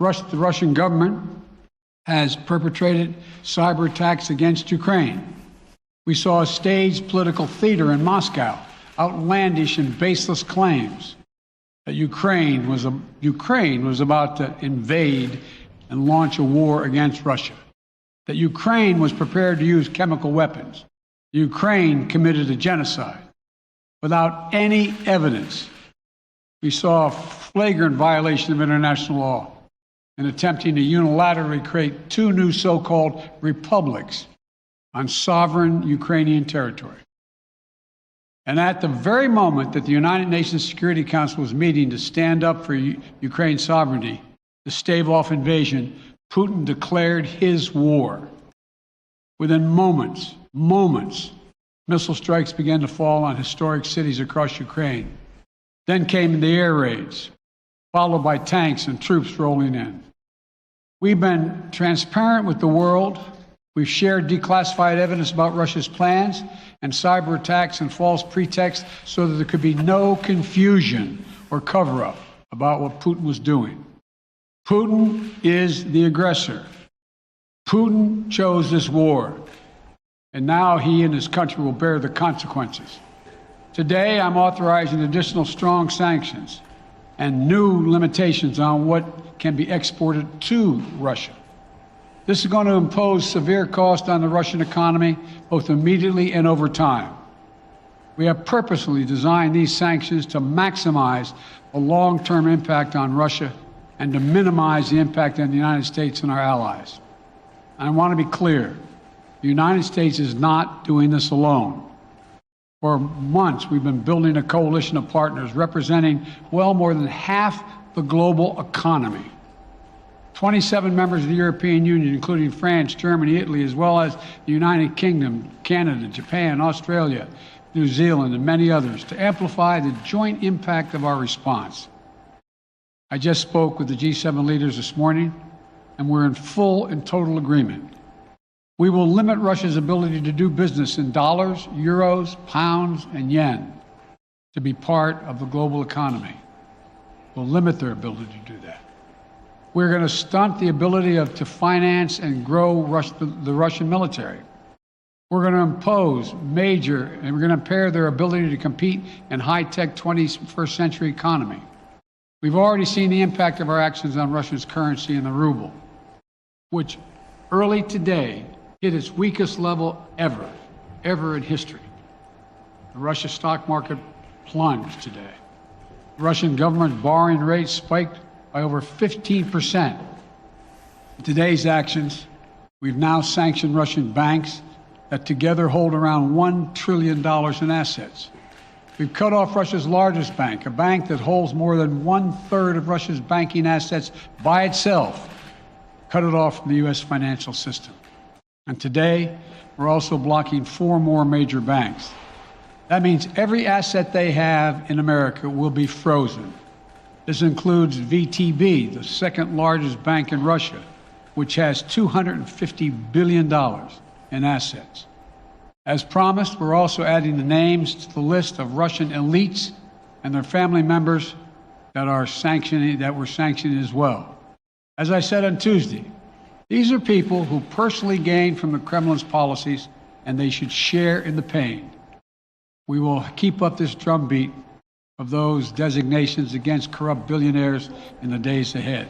The Russian government has perpetrated cyber attacks against Ukraine. We saw a staged political theater in Moscow, outlandish and baseless claims that Ukraine was about to invade and launch a war against Russia, that Ukraine was prepared to use chemical weapons, Ukraine committed a genocide without any evidence. We saw a flagrant violation of international law in attempting to unilaterally create two new so-called republics on sovereign Ukrainian territory. And at the very moment that the United Nations Security Council was meeting to stand up for Ukraine's sovereignty, to stave off invasion, Putin declared his war. Within moments, missile strikes began to fall on historic cities across Ukraine. Then came the air raids, followed by tanks and troops rolling in. We've been transparent with the world. We've shared declassified evidence about Russia's plans and cyber attacks and false pretexts so that there could be no confusion or cover-up about what Putin was doing. Putin is the aggressor. Putin chose this war, and now he and his country will bear the consequences. Today, I'm authorizing additional strong sanctions and new limitations on what can be exported to Russia. This is going to impose severe cost on the Russian economy, both immediately and over time. We have purposely designed these sanctions to maximize the long-term impact on Russia and to minimize the impact on the United States and our allies. I want to be clear, the United States is not doing this alone. For months, we've been building a coalition of partners representing well more than half the global economy. 27 members of the European Union, including France, Germany, Italy, as well as the United Kingdom, Canada, Japan, Australia, New Zealand, and many others, to amplify the joint impact of our response. I just spoke with the G7 leaders this morning, and we're in full and total agreement. We will limit Russia's ability to do business in dollars, euros, pounds, and yen to be part of the global economy. We'll limit their ability to do that. We're going to stunt the ability to finance and grow the Russian military. We're going to impose major, and we're going to impair their ability to compete in high-tech 21st century economy. We've already seen the impact of our actions on Russia's currency and the ruble, which early today hit its weakest level ever in history. The Russia stock market plunged today. The Russian government borrowing rate spiked by over 15%. In today's actions, we've now sanctioned Russian banks that together hold around $1 trillion in assets. We've cut off Russia's largest bank, a bank that holds more than 1/3 of Russia's banking assets by itself, cut it off from the U.S. financial system. And today, we're also blocking 4 more major banks. That means every asset they have in America will be frozen. This includes VTB, the second largest bank in Russia, which has $250 billion in assets. As promised, we're also adding the names to the list of Russian elites and their family members that we're sanctioning as well. As I said on Tuesday, these are people who personally gain from the Kremlin's policies, and they should share in the pain. We will keep up this drumbeat of those designations against corrupt billionaires in the days ahead.